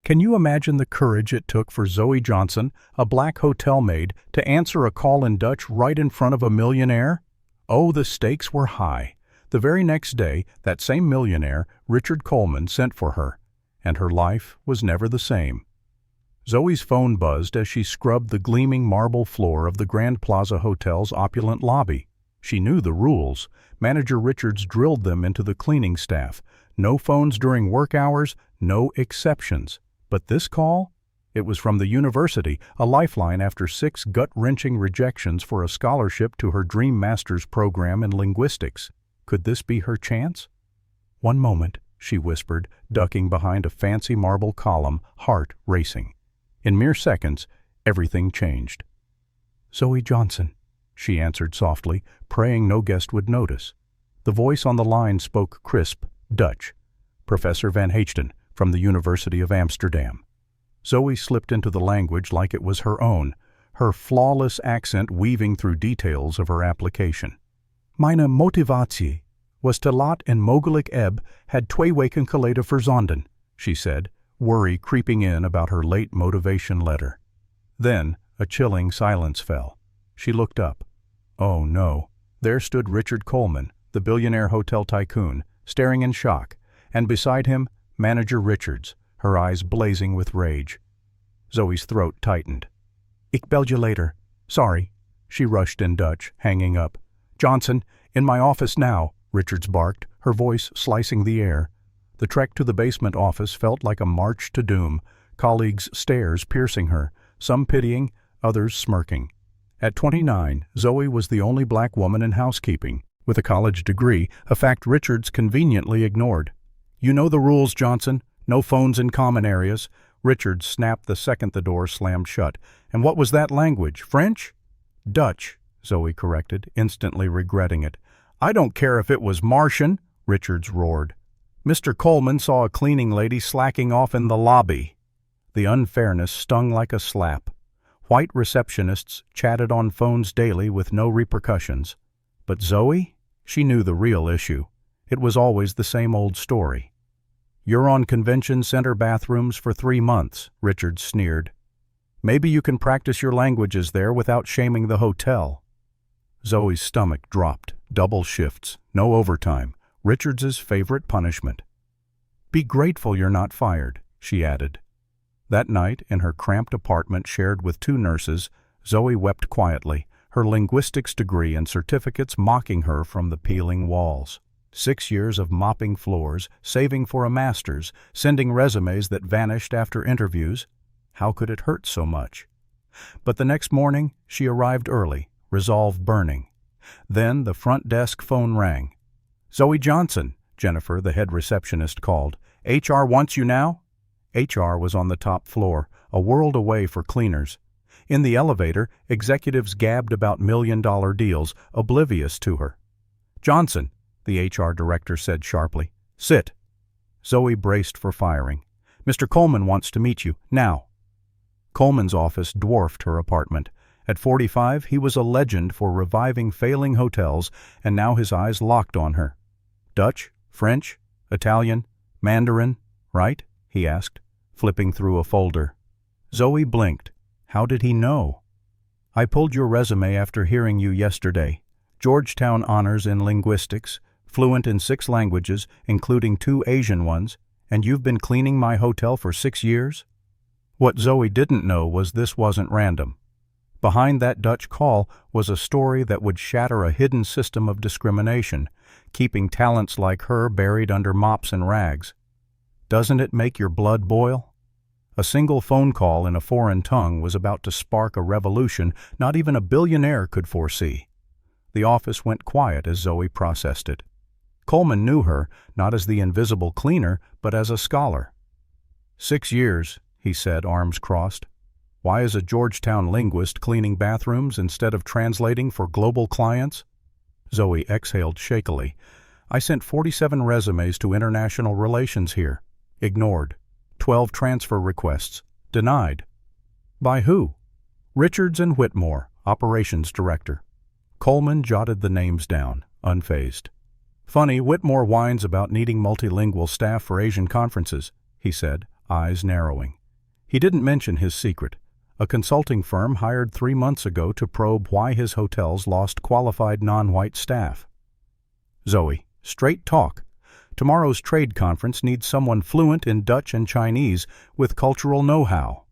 Can you imagine the courage it took for Zoe Johnson, a black hotel maid, to answer a call in Dutch right in front of a millionaire? Oh, the stakes were high. The very next day, that same millionaire, Richard Coleman, sent for her, and her life was never the same. Zoe's phone buzzed as she scrubbed the gleaming marble floor of the Grand Plaza Hotel's opulent lobby. She knew the rules. Manager Richards drilled them into the cleaning staff. No phones during work hours, no exceptions. But this call? It was from the university, a lifeline after 6 gut-wrenching rejections for a scholarship to her dream master's program in linguistics. Could this be her chance? "One moment," she whispered, ducking behind a fancy marble column, heart racing. In mere seconds, everything changed. "Zoe Johnson," she answered softly, praying no guest would notice. The voice on the line spoke crisp Dutch. "Professor Van Hachten, from the University of Amsterdam." Zoe slipped into the language like it was her own, her flawless accent weaving through details of her application. "Meine Motivatie was te laat en mogelijk had 2 weken geleden verzonden," she said, worry creeping in about her late motivation letter. Then a chilling silence fell. She looked up. Oh no, there stood Richard Coleman, the billionaire hotel tycoon, staring in shock, and beside him, Manager Richards, her eyes blazing with rage. Zoe's throat tightened. "Ik bel je later. Sorry," she rushed in Dutch, hanging up. "Johnson, in my office now," Richards barked, her voice slicing the air. The trek to the basement office felt like a march to doom, colleagues' stares piercing her, some pitying, others smirking. At 29, Zoe was the only black woman in housekeeping, with a college degree, a fact Richards conveniently ignored. "You know the rules, Johnson. No phones in common areas." Richards snapped the second the door slammed shut. "And what was that language? French?" "Dutch," Zoe corrected, instantly regretting it. "I don't care if it was Martian," Richards roared. "Mr. Coleman saw a cleaning lady slacking off in the lobby." The unfairness stung like a slap. White receptionists chatted on phones daily with no repercussions. But Zoe? She knew the real issue. It was always the same old story. "You're on convention center bathrooms for 3 months," Richards sneered. "Maybe you can practice your languages there without shaming the hotel." Zoe's stomach dropped. Double shifts, no overtime. Richards's favorite punishment. "Be grateful you're not fired," she added. That night, in her cramped apartment shared with 2 nurses, Zoe wept quietly, her linguistics degree and certificates mocking her from the peeling walls. 6 years of mopping floors, saving for a master's, sending resumes that vanished after interviews. How could it hurt so much? But the next morning, she arrived early, resolve burning. Then the front desk phone rang. "Zoe Johnson," Jennifer, the head receptionist, called. "HR wants you now?" HR was on the top floor, a world away for cleaners. In the elevator, executives gabbed about million-dollar deals, oblivious to her. "Johnson," the HR director said sharply. "Sit." Zoe braced for firing. "Mr. Coleman wants to meet you, now." Coleman's office dwarfed her apartment. At 45, he was a legend for reviving failing hotels, and now his eyes locked on her. "Dutch, French, Italian, Mandarin, right?" he asked, flipping through a folder. Zoe blinked. How did he know? "I pulled your resume after hearing you yesterday. Georgetown honors in linguistics, fluent in 6 languages, including 2 Asian ones, and you've been cleaning my hotel for 6 years?" What Zoe didn't know was this wasn't random. Behind that Dutch call was a story that would shatter a hidden system of discrimination, keeping talents like her buried under mops and rags. Doesn't it make your blood boil? A single phone call in a foreign tongue was about to spark a revolution not even a billionaire could foresee. The office went quiet as Zoe processed it. Coleman knew her, not as the invisible cleaner, but as a scholar. 6 years, he said, arms crossed. Why is a Georgetown linguist cleaning bathrooms instead of translating for global clients? Zoe exhaled shakily. I sent 47 resumes to international relations here. Ignored. 12 transfer requests. Denied. By who? Richards and Whitmore, operations director. Coleman jotted the names down, unfazed. Funny, Whitmore whines about needing multilingual staff for Asian conferences, he said, eyes narrowing. He didn't mention his secret. A consulting firm hired 3 months ago to probe why his hotels lost qualified non-white staff. Zoe, straight talk. Tomorrow's trade conference needs someone fluent in Dutch and Chinese with cultural know-how.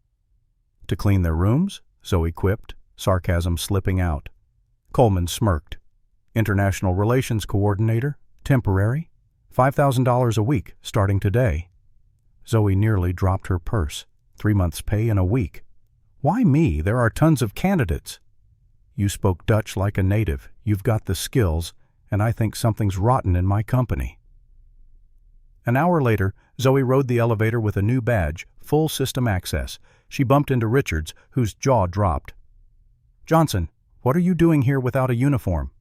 To clean their rooms? Zoe quipped, sarcasm slipping out. Coleman smirked. International Relations Coordinator, temporary, $5,000 a week, starting today. Zoe nearly dropped her purse. 3 months' pay in a week. Why me? There are tons of candidates. You spoke Dutch like a native. You've got the skills, and I think something's rotten in my company. An hour later, Zoe rode the elevator with a new badge, full system access. She bumped into Richards, whose jaw dropped. Johnson, what are you doing here without a uniform?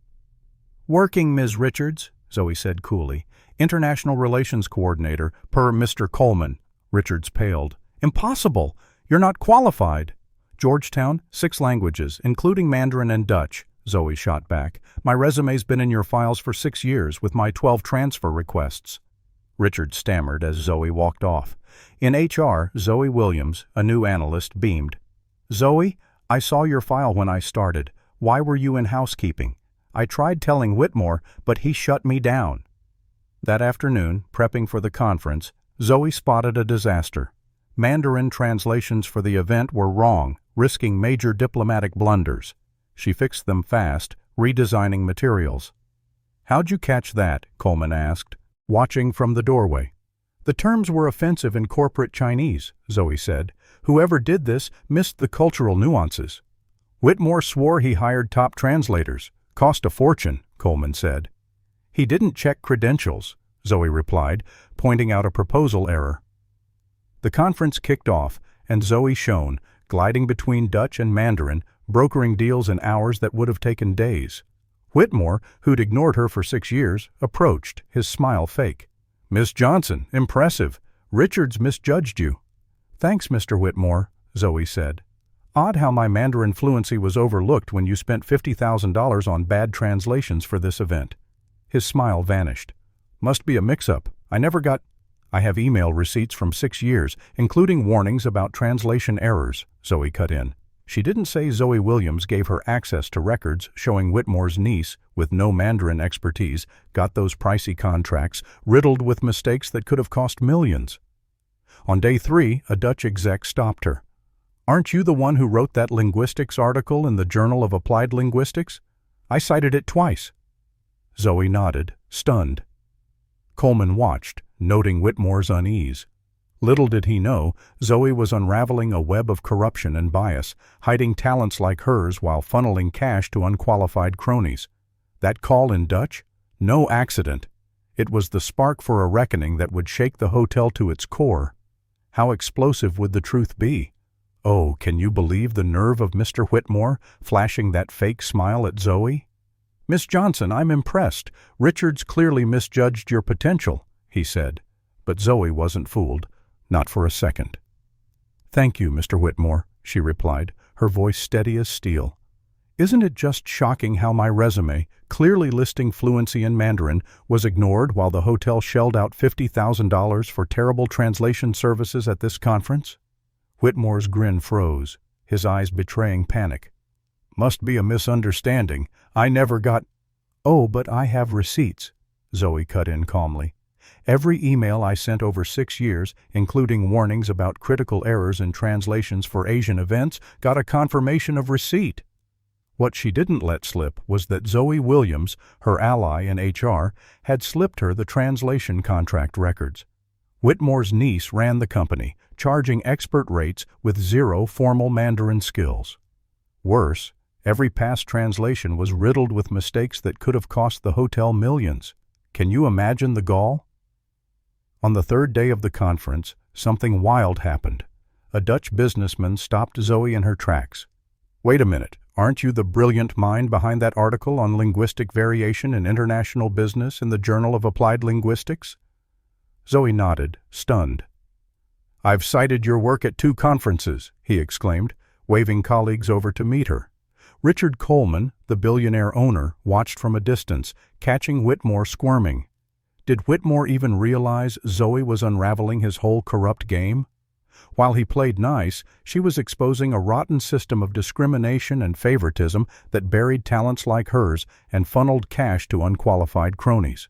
Working, Ms. Richards, Zoe said coolly. International Relations Coordinator, per Mr. Coleman. Richards paled. Impossible! You're not qualified. Georgetown, 6 languages, including Mandarin and Dutch, Zoe shot back. My resume's been in your files for 6 years with my 12 transfer requests. Richards stammered as Zoe walked off. In HR, Zoe Williams, a new analyst, beamed. Zoe, I saw your file when I started. Why were you in housekeeping? I tried telling Whitmore, but he shut me down. That afternoon, prepping for the conference, Zoe spotted a disaster. Mandarin translations for the event were wrong, risking major diplomatic blunders. She fixed them fast, redesigning materials. How'd you catch that? Coleman asked, watching from the doorway. The terms were offensive in corporate Chinese, Zoe said. Whoever did this missed the cultural nuances. Whitmore swore he hired top translators. Cost a fortune, Coleman said. He didn't check credentials, Zoe replied, pointing out a proposal error. The conference kicked off, and Zoe shone, gliding between Dutch and Mandarin, brokering deals in hours that would have taken days. Whitmore, who'd ignored her for 6 years, approached, his smile fake. Miss Johnson, impressive. Richards misjudged you. Thanks, Mr. Whitmore, Zoe said. Odd how my Mandarin fluency was overlooked when you spent $50,000 on bad translations for this event. His smile vanished. Must be a mix-up. I have email receipts from 6 years, including warnings about translation errors, Zoe cut in. She didn't say Zoe Williams gave her access to records showing Whitmore's niece, with no Mandarin expertise, got those pricey contracts riddled with mistakes that could have cost millions. On day 3, a Dutch exec stopped her. Aren't you the one who wrote that linguistics article in the Journal of Applied Linguistics? I cited it twice. Zoe nodded, stunned. Coleman watched, noting Whitmore's unease. Little did he know, Zoe was unraveling a web of corruption and bias, hiding talents like hers while funneling cash to unqualified cronies. That call in Dutch? No accident. It was the spark for a reckoning that would shake the hotel to its core. How explosive would the truth be? Oh, can you believe the nerve of Mr. Whitmore, flashing that fake smile at Zoe? Miss Johnson, I'm impressed. Richards clearly misjudged your potential, he said. But Zoe wasn't fooled. Not for a second. Thank you, Mr. Whitmore, she replied, her voice steady as steel. Isn't it just shocking how my resume, clearly listing fluency in Mandarin, was ignored while the hotel shelled out $50,000 for terrible translation services at this conference? Whitmore's grin froze, his eyes betraying panic. Must be a misunderstanding. I never got— Oh, but I have receipts, Zoe cut in calmly. Every email I sent over 6 years, including warnings about critical errors in translations for Asian events, got a confirmation of receipt. What she didn't let slip was that Zoe Williams, her ally in HR, had slipped her the translation contract records. Whitmore's niece ran the company, charging expert rates with 0 formal Mandarin skills. Worse, every past translation was riddled with mistakes that could have cost the hotel millions. Can you imagine the gall? On the 3rd day of the conference, something wild happened. A Dutch businessman stopped Zoe in her tracks. Wait a minute, aren't you the brilliant mind behind that article on linguistic variation in international business in the Journal of Applied Linguistics? Zoe nodded, stunned. I've cited your work at 2 conferences, he exclaimed, waving colleagues over to meet her. Richard Coleman, the billionaire owner, watched from a distance, catching Whitmore squirming. Did Whitmore even realize Zoe was unraveling his whole corrupt game? While he played nice, she was exposing a rotten system of discrimination and favoritism that buried talents like hers and funneled cash to unqualified cronies.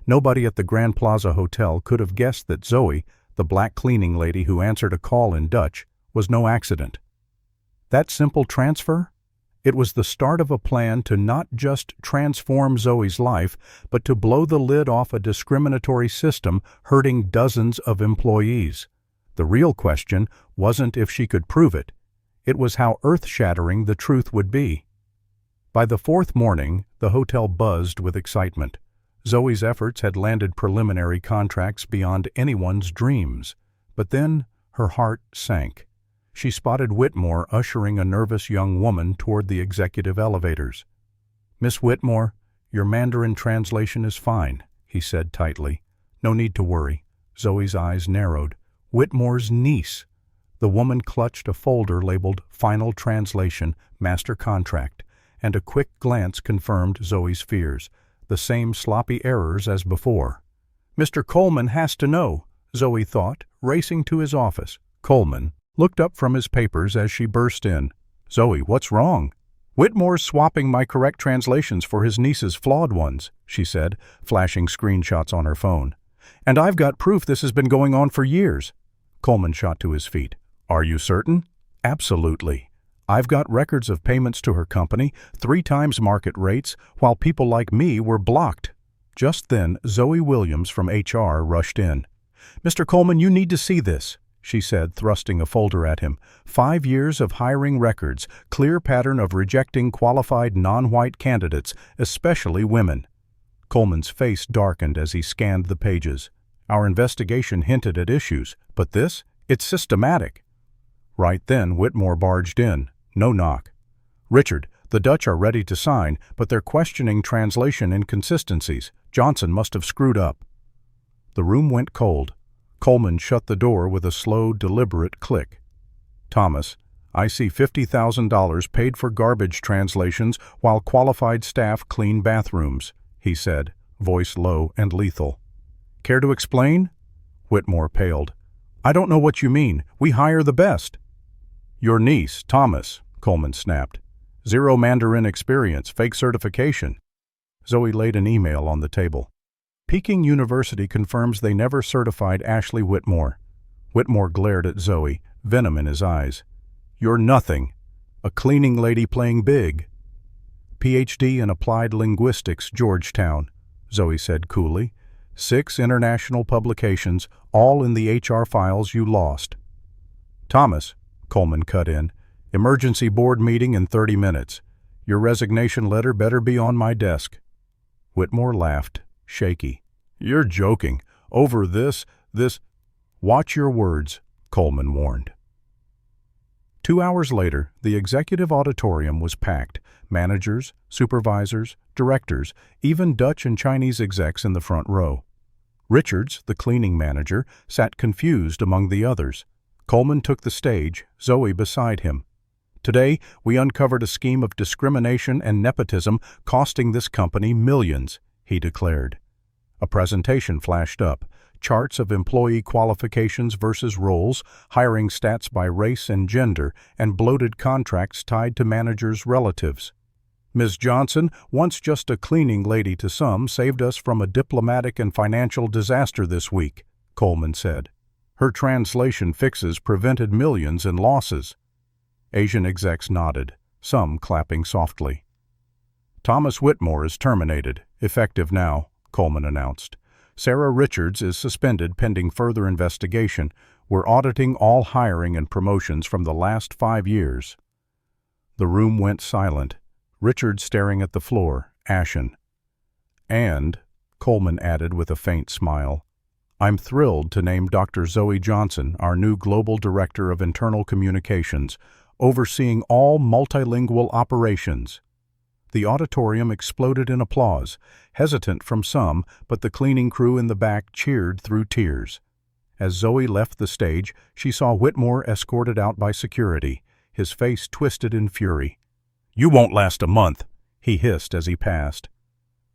Nobody at the Grand Plaza Hotel could have guessed that Zoe, the black cleaning lady who answered a call in Dutch, was no accident. That simple transfer? It was the start of a plan to not just transform Zoe's life, but to blow the lid off a discriminatory system hurting dozens of employees. The real question wasn't if she could prove it. It was how earth-shattering the truth would be. By the fourth morning, the hotel buzzed with excitement. Zoe's efforts had landed preliminary contracts beyond anyone's dreams. But then her heart sank. She spotted Whitmore ushering a nervous young woman toward the executive elevators. "Miss Whitmore, your Mandarin translation is fine," he said tightly. "No need to worry." Zoe's eyes narrowed. Whitmore's niece. The woman clutched a folder labeled Final Translation, Master Contract, and a quick glance confirmed Zoe's fears. The same sloppy errors as before. "Mr. Coleman has to know," Zoe thought, racing to his office. Coleman looked up from his papers as she burst in. "Zoe, what's wrong?" "Whitmore's swapping my correct translations for his niece's flawed ones," she said, flashing screenshots on her phone. "And I've got proof this has been going on for years." Coleman shot to his feet. "Are you certain?" "Absolutely. I've got records of payments to her company, 3 times market rates, while people like me were blocked." Just then, Zoe Williams from HR rushed in. "Mr. Coleman, you need to see this," she said, thrusting a folder at him. 5 years of hiring records, clear pattern of rejecting qualified non-white candidates, especially women. Coleman's face darkened as he scanned the pages. "Our investigation hinted at issues, but this? It's systematic." Right then, Whitmore barged in. No knock. "Richard, the Dutch are ready to sign, but they're questioning translation inconsistencies. Johnson must have screwed up." The room went cold. Coleman shut the door with a slow, deliberate click. "Thomas, I see $50,000 paid for garbage translations while qualified staff clean bathrooms," he said, voice low and lethal. "Care to explain?" Whitmore paled. "I don't know what you mean. We hire the best." "Your niece, Thomas," Coleman snapped. "Zero Mandarin experience, fake certification." Zoe laid an email on the table. "Peking University confirms they never certified Ashley Whitmore." Whitmore glared at Zoe, venom in his eyes. "You're nothing. A cleaning lady playing big." "PhD in Applied Linguistics, Georgetown," Zoe said coolly. 6 international publications, all in the HR files you lost. "Thomas," Coleman cut in, "emergency board meeting in 30 minutes. Your resignation letter better be on my desk." Whitmore laughed, shaky. "You're joking. Over this. Watch your words," Coleman warned. 2 hours later, the executive auditorium was packed. Managers, supervisors, directors, even Dutch and Chinese execs in the front row. Richards, the cleaning manager, sat confused among the others. Coleman took the stage, Zoe beside him. "Today, we uncovered a scheme of discrimination and nepotism costing this company millions," he declared. A presentation flashed up, charts of employee qualifications versus roles, hiring stats by race and gender, and bloated contracts tied to managers' relatives. "Ms. Johnson, once just a cleaning lady to some, saved us from a diplomatic and financial disaster this week," Coleman said. "Her translation fixes prevented millions in losses." Asian execs nodded, some clapping softly. "Thomas Whitmore is terminated, effective now," Coleman announced. "Sarah Richards is suspended pending further investigation. We're auditing all hiring and promotions from the last 5 years." The room went silent, Richards staring at the floor, ashen. "And," Coleman added with a faint smile, "I'm thrilled to name Dr. Zoe Johnson our new Global Director of Internal Communications, overseeing all multilingual operations." The auditorium exploded in applause, hesitant from some, but the cleaning crew in the back cheered through tears. As Zoe left the stage, she saw Whitmore escorted out by security, his face twisted in fury. "You won't last a month," he hissed as he passed.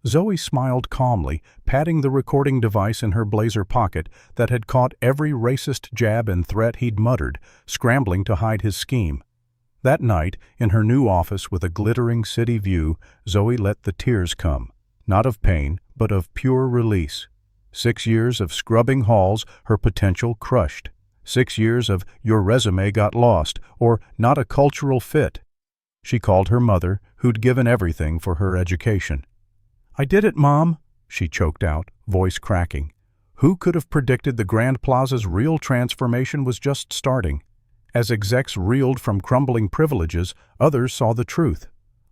Zoe smiled calmly, patting the recording device in her blazer pocket that had caught every racist jab and threat he'd muttered, scrambling to hide his scheme. That night, in her new office with a glittering city view, Zoe let the tears come, not of pain, but of pure release. 6 years of scrubbing halls, her potential crushed. 6 years of "your resume got lost" or "not a cultural fit." She called her mother, who'd given everything for her education. "I did it, Mom," she choked out, voice cracking. Who could have predicted the Grand Plaza's real transformation was just starting? As execs reeled from crumbling privileges, others saw the truth.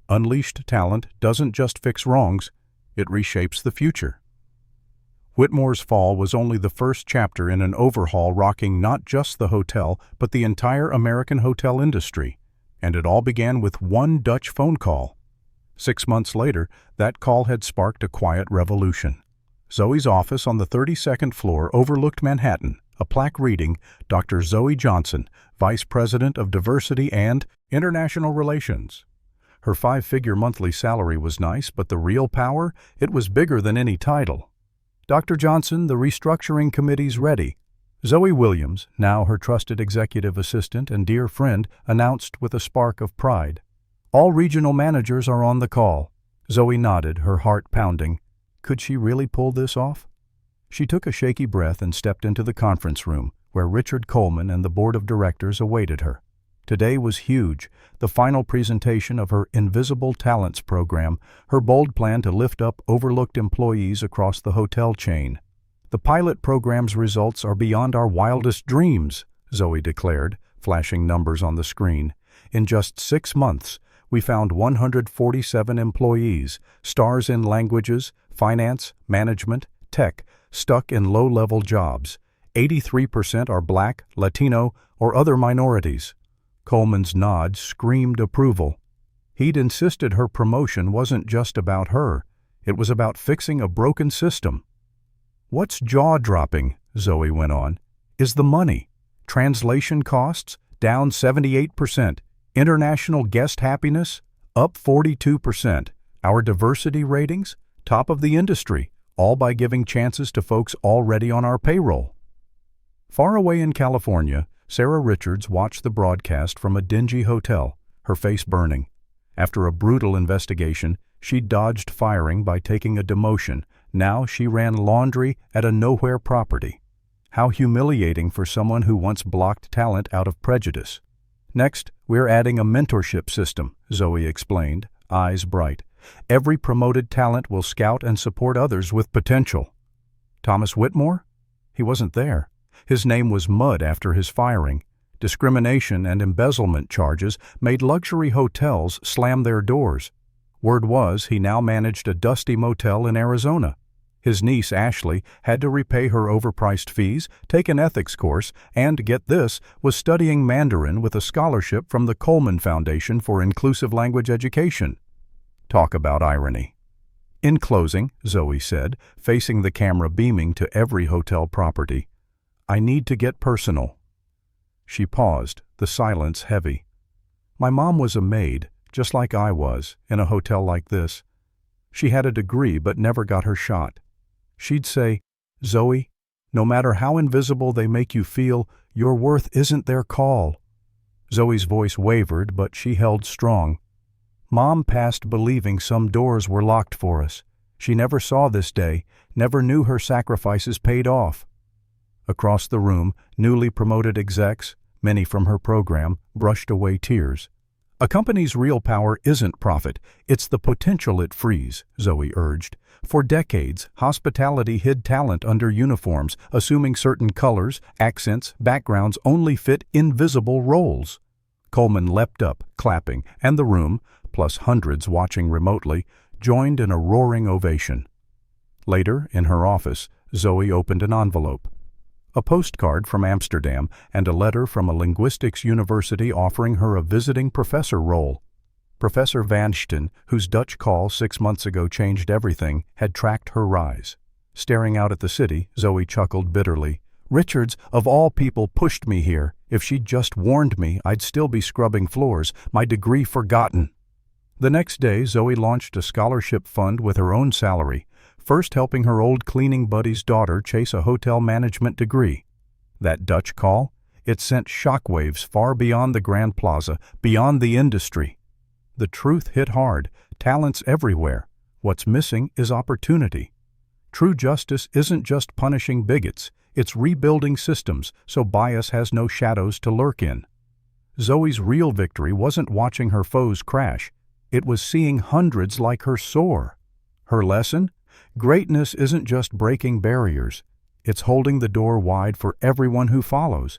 Unleashed talent doesn't just fix wrongs, it reshapes the future. Whitmore's fall was only the first chapter in an overhaul rocking not just the hotel, but the entire American hotel industry. And it all began with one Dutch phone call. 6 months later, that call had sparked a quiet revolution. Zoe's office on the 32nd floor overlooked Manhattan, a plaque reading, "Dr. Zoe Johnson, Vice President of Diversity and International Relations." Her 5-figure monthly salary was nice, but the real power? It was bigger than any title. "Dr. Johnson, the restructuring committee's ready." Zoe Williams, now her trusted executive assistant and dear friend, announced with a spark of pride. "All regional managers are on the call." Zoe nodded, her heart pounding. Could she really pull this off? She took a shaky breath and stepped into the conference room, where Richard Coleman and the board of directors awaited her. Today was huge, the final presentation of her Invisible Talents program, her bold plan to lift up overlooked employees across the hotel chain. "The pilot program's results are beyond our wildest dreams," Zoe declared, flashing numbers on the screen. "In just 6 months, we found 147 employees, stars in languages, finance, management, tech, stuck in low-level jobs. 83% are Black, Latino, or other minorities." Coleman's nod screamed approval. He'd insisted her promotion wasn't just about her. It was about fixing a broken system. "What's jaw-dropping," Zoe went on, "is the money. Translation costs, down 78%. International guest happiness, up 42%. Our diversity ratings, top of the industry, all by giving chances to folks already on our payroll." Far away in California, Sarah Richards watched the broadcast from a dingy hotel, her face burning. After a brutal investigation, she dodged firing by taking a demotion. Now she ran laundry at a nowhere property. How humiliating for someone who once blocked talent out of prejudice. "Next, we're adding a mentorship system," Zoe explained, eyes bright. "Every promoted talent will scout and support others with potential." Thomas Whitmore? He wasn't there. His name was mud after his firing. Discrimination and embezzlement charges made luxury hotels slam their doors. Word was he now managed a dusty motel in Arizona. His niece, Ashley, had to repay her overpriced fees, take an ethics course, and, get this, was studying Mandarin with a scholarship from the Coleman Foundation for Inclusive Language Education. Talk about irony. "In closing," Zoe said, facing the camera beaming to every hotel property, "I need to get personal." She paused, the silence heavy. "My mom was a maid, just like I was, in a hotel like this. She had a degree but never got her shot. She'd say, 'Zoe, no matter how invisible they make you feel, your worth isn't their call.'" Zoe's voice wavered, but she held strong. "Mom passed believing some doors were locked for us. She never saw this day, never knew her sacrifices paid off." Across the room, newly promoted execs, many from her program, brushed away tears. "A company's real power isn't profit, it's the potential it frees," Zoe urged. "For decades, hospitality hid talent under uniforms, assuming certain colors, accents, backgrounds only fit invisible roles." Coleman leapt up, clapping, and the room, plus hundreds watching remotely, joined in a roaring ovation. Later, in her office, Zoe opened an envelope. A postcard from Amsterdam and a letter from a linguistics university offering her a visiting professor role. Professor Van Schten, whose Dutch call 6 months ago changed everything, had tracked her rise. Staring out at the city, Zoe chuckled bitterly. "Richards, of all people, pushed me here. If she'd just warned me, I'd still be scrubbing floors, my degree forgotten." The next day, Zoe launched a scholarship fund with her own salary, first helping her old cleaning buddy's daughter chase a hotel management degree. That Dutch call? It sent shockwaves far beyond the Grand Plaza, beyond the industry. The truth hit hard. Talent's everywhere. What's missing is opportunity. True justice isn't just punishing bigots, it's rebuilding systems so bias has no shadows to lurk in. Zoe's real victory wasn't watching her foes crash. It was seeing hundreds like her soar. Her lesson? Greatness isn't just breaking barriers. It's holding the door wide for everyone who follows.